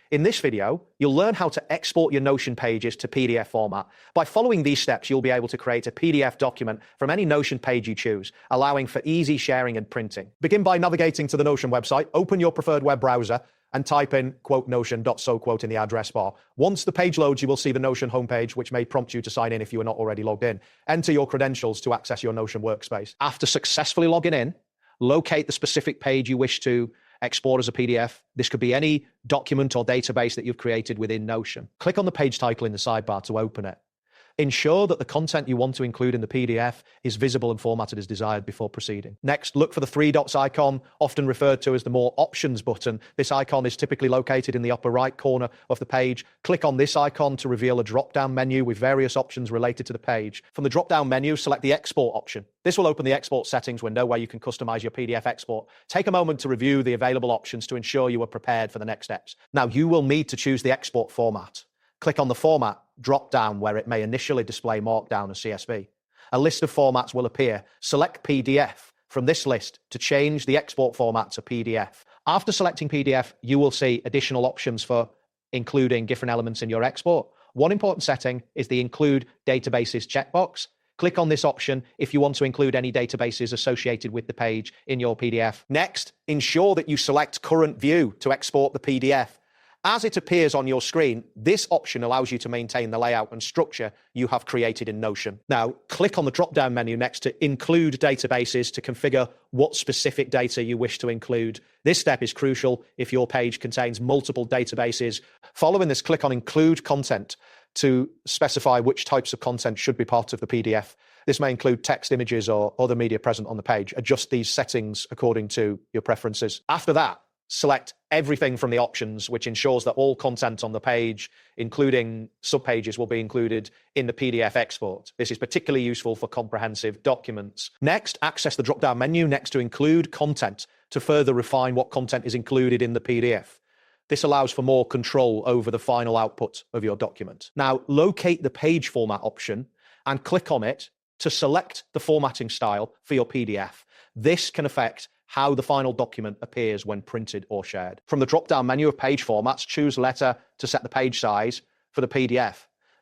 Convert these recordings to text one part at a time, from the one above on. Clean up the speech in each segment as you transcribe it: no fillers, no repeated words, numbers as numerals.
In this video, you'll learn how to export your Notion pages to PDF format. By following these steps, you'll be able to create a PDF document from any Notion page you choose, allowing for easy sharing and printing. Begin by navigating to the Notion website, open your preferred web browser, and type in .notion.so in the address bar. Once the page loads, you will see the Notion homepage, which may prompt you to sign in if you are not already logged in. Enter your credentials to access your Notion workspace. After successfully logging in, locate the specific page you wish to export as a PDF. This could be any document or database that you've created within Notion. Click on the page title in the sidebar to open it. Ensure that the content you want to include in the PDF is visible and formatted as desired before proceeding. Next, look for the three dots icon, often referred to as the More Options button. This icon is typically located in the upper right corner of the page. Click on this icon to reveal a drop-down menu with various options related to the page. From the drop-down menu, select the Export option. This will open the Export settings window where you can customize your PDF export. Take a moment to review the available options to ensure you are prepared for the next steps. Now, you will need to choose the export format. Click on the Format drop-down where it may initially display Markdown or CSV. A list of formats will appear. Select PDF from this list to change the export format to PDF. After selecting PDF, you will see additional options for including different elements in your export. One important setting is the Include Databases checkbox. Click on this option if you want to include any databases associated with the page in your PDF. Next, ensure that you select Current View to export the PDF. As it appears on your screen, this option allows you to maintain the layout and structure you have created in Notion. Now, click on the drop-down menu next to Include Databases to configure what specific data you wish to include. This step is crucial if your page contains multiple databases. Following this, click on Include Content to specify which types of content should be part of the PDF. This may include text, images, or other media present on the page. Adjust these settings according to your preferences. After that, select everything from the options, which ensures that all content on the page, including subpages, will be included in the PDF export. This is particularly useful for comprehensive documents. Next, access the drop-down menu next to Include Content to further refine what content is included in the PDF. This allows for more control over the final output of your document. Now, locate the page format option and click on it to select the formatting style for your PDF. This can affect how the final document appears when printed or shared. From the drop-down menu of page formats, choose Letter to set the page size for the PDF.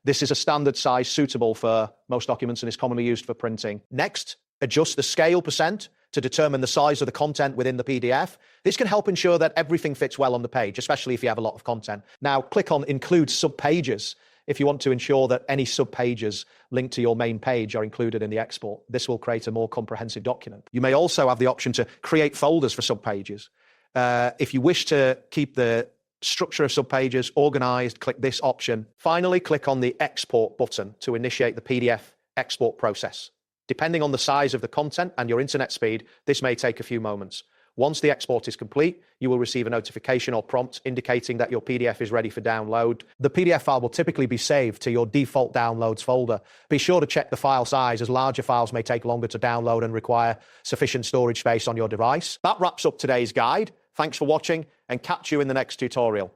This is a standard size suitable for most documents and is commonly used for printing. Next, adjust the scale % to determine the size of the content within the PDF. This can help ensure that everything fits well on the page, especially if you have a lot of content. Now, click on Include Subpages if you want to ensure that any subpages linked to your main page are included in the export. This will create a more comprehensive document. You may also have the option to create folders for subpages. If you wish to keep the structure of subpages organized, click this option. Finally, click on the Export button to initiate the PDF export process. Depending on the size of the content and your internet speed, this may take a few moments. Once the export is complete, you will receive a notification or prompt indicating that your PDF is ready for download. The PDF file will typically be saved to your default downloads folder. Be sure to check the file size, as larger files may take longer to download and require sufficient storage space on your device. That wraps up today's guide. Thanks for watching, and catch you in the next tutorial.